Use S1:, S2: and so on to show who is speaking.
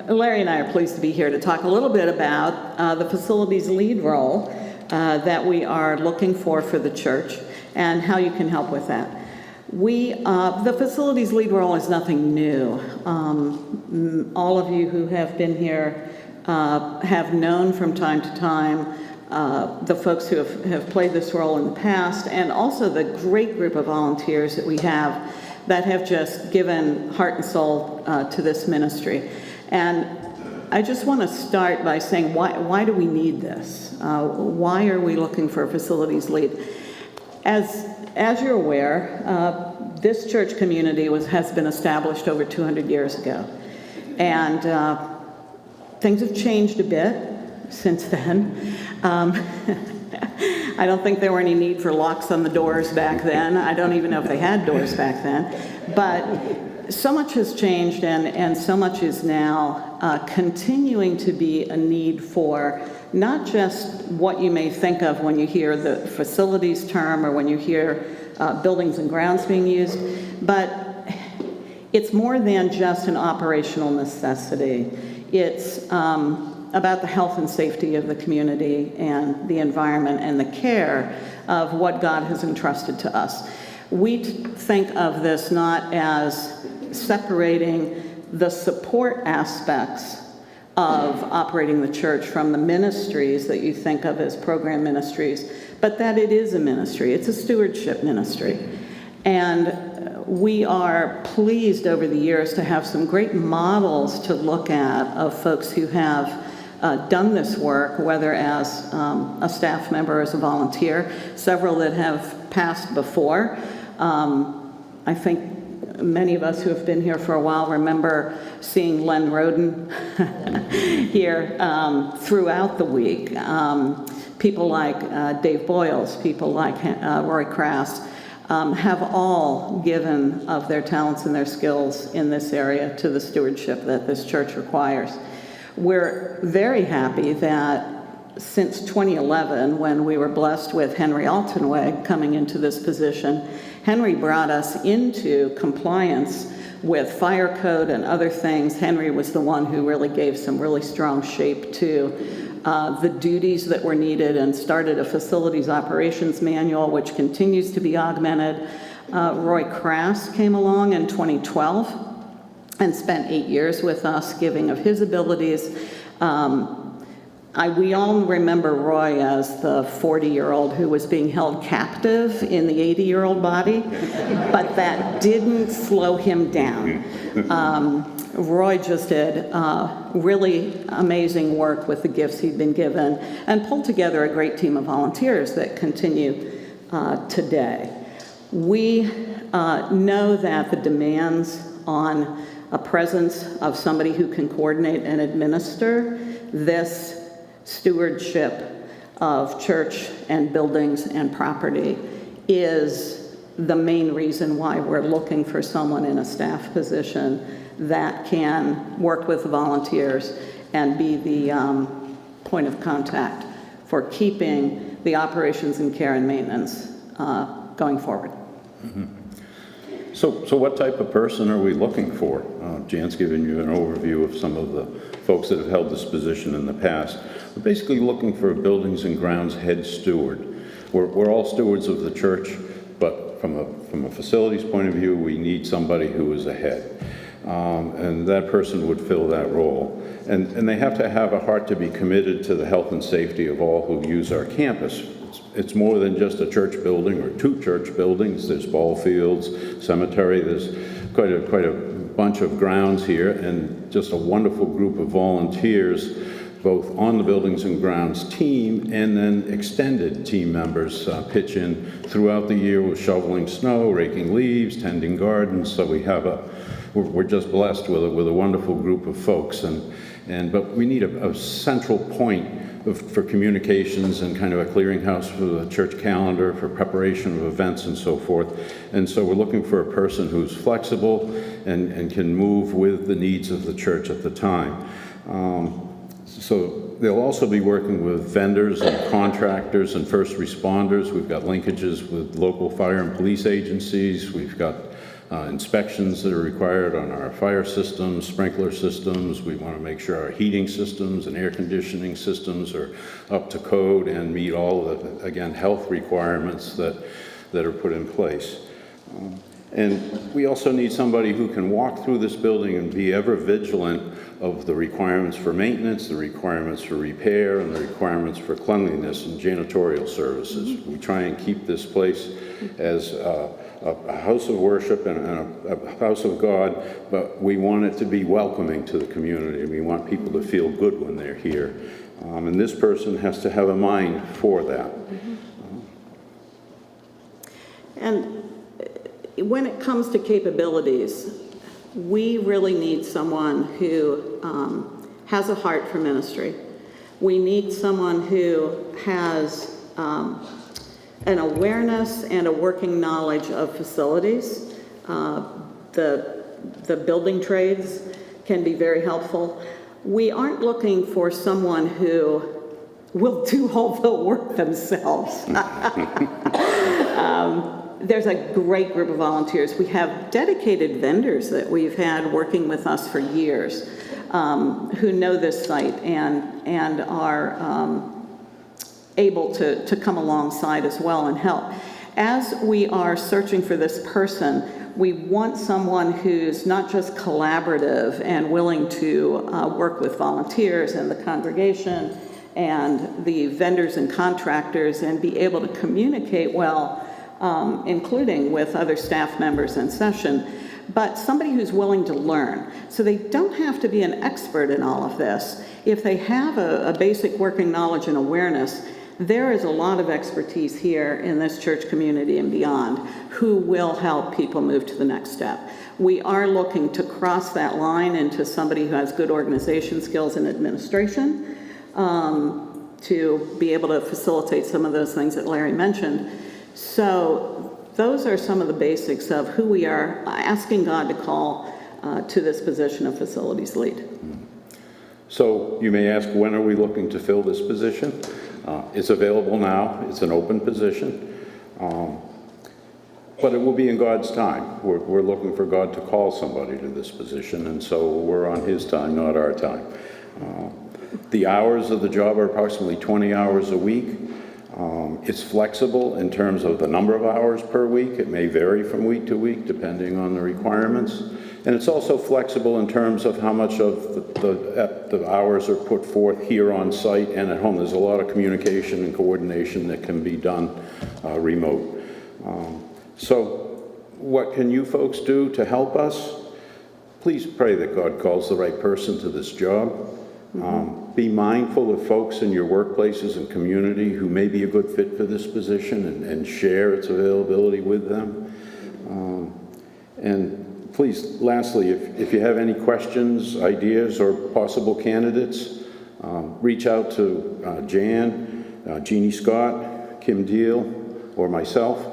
S1: Larry and I are pleased to be here to talk a little bit about the facilities lead role that we are looking for the church and how you can help with that. The facilities lead role is nothing new. All of you who have been here have known from time to time the folks who have played this role in the past, and also the great group of volunteers that we have that have just given heart and soul to this ministry. And I just want to start by saying, why do we need this? Why are we looking for a facilities lead? As you're aware, this church community has been established over 200 years ago. And things have changed a bit since then. I don't think there were any need for locks on the doors back then. I don't even know if they had doors back then. But so much has changed, and so much is now continuing to be a need for not just what you may think of when you hear the facilities term or when you hear buildings and grounds being used, but it's more than just an operational necessity. It's about the health and safety of the community and the environment and the care of what God has entrusted to us. We think of this not as separating the support aspects of operating the church from the ministries that you think of as program ministries, but that it is a ministry. It's a stewardship ministry. And we are pleased over the years to have some great models to look at of folks who have done this work, whether as a staff member or as a volunteer, several that have passed before. I think many of us who have been here for a while remember seeing Len Roden here throughout the week. People like Dave Boyles, people like Roy Crass, have all given of their talents and their skills in this area to the stewardship that this church requires. We're very happy that since 2011, when we were blessed with Henry Altenweg coming into this position, Henry brought us into compliance with fire code and other things. Henry was the one who really gave some really strong shape to the duties that were needed and started a facilities operations manual, which continues to be augmented. Roy Crass came along in 2012 and spent 8 years with us, giving of his abilities. We all remember Roy as the 40-year-old who was being held captive in the 80-year-old body, but that didn't slow him down. Roy just did really amazing work with the gifts he'd been given and pulled together a great team of volunteers that continue today. We know that the demands on a presence of somebody who can coordinate and administer this stewardship of church and buildings and property is the main reason why we're looking for someone in a staff position that can work with the volunteers and be the point of contact for keeping the operations and care and maintenance going forward.
S2: Mm-hmm. So what type of person are we looking for? Jan's given you an overview of some of the folks that have held this position in the past. We're basically looking for a buildings and grounds head steward. We're all stewards of the church, but from a facilities point of view, we need somebody who is a head. And that person would fill that role. And they have to have a heart to be committed to the health and safety of all who use our campus. It's more than just a church building or two church buildings. There's ball fields, cemetery. There's quite a bunch of grounds here, and just a wonderful group of volunteers, both on the buildings and grounds team and then extended team members pitch in throughout the year with shoveling snow, raking leaves, tending gardens. So we're just blessed with a wonderful group of folks, but we need a central point for communications and kind of a clearinghouse for the church calendar, for preparation of events and so forth. And so we're looking for a person who's flexible and can move with the needs of the church at the time. So they'll also be working with vendors and contractors and first responders. We've got linkages with local fire and police agencies. We've got inspections that are required on our fire systems, sprinkler systems. We want to make sure our heating systems and air conditioning systems are up to code and meet all of the, again, health requirements that are put in place. And we also need somebody who can walk through this building and be ever vigilant of the requirements for maintenance, the requirements for repair, and the requirements for cleanliness and janitorial services. We try and keep this place as a house of worship and a house of God, but we want it to be welcoming to the community. We want people to feel good when they're here. And this person has to have a mind for that.
S1: And when it comes to capabilities, we really need someone who has a heart for ministry. We need someone who has an awareness and a working knowledge of facilities. The building trades can be very helpful. We aren't looking for someone who will do all the work themselves. There's a great group of volunteers. We have dedicated vendors that we've had working with us for years who know this site and are able to come alongside as well and help. As we are searching for this person, we want someone who's not just collaborative and willing to work with volunteers and the congregation and the vendors and contractors and be able to communicate well, including with other staff members in session, but somebody who's willing to learn. So they don't have to be an expert in all of this. If they have a basic working knowledge and awareness, there is a lot of expertise here in this church community and beyond who will help people move to the next step. We are looking to cross that line into somebody who has good organization skills and administration to be able to facilitate some of those things that Larry mentioned. So those are some of the basics of who we are asking God to call to this position of facilities lead.
S2: So you may ask, when are we looking to fill this position? It's available now. It's an open position. But it will be in God's time. We're looking for God to call somebody to this position, and so we're on His time, not our time. The hours of the job are approximately 20 hours a week. It's flexible in terms of the number of hours per week. It may vary from week to week depending on the requirements. And it's also flexible in terms of how much of the hours are put forth here on site and at home. There's a lot of communication and coordination that can be done remote. So what can you folks do to help us? Please pray that God calls the right person to this job. Be mindful of folks in your workplaces and community who may be a good fit for this position and share its availability with them. And please, lastly, if you have any questions, ideas, or possible candidates, reach out to Jan, Jeannie Scott, Kim Deal, or myself.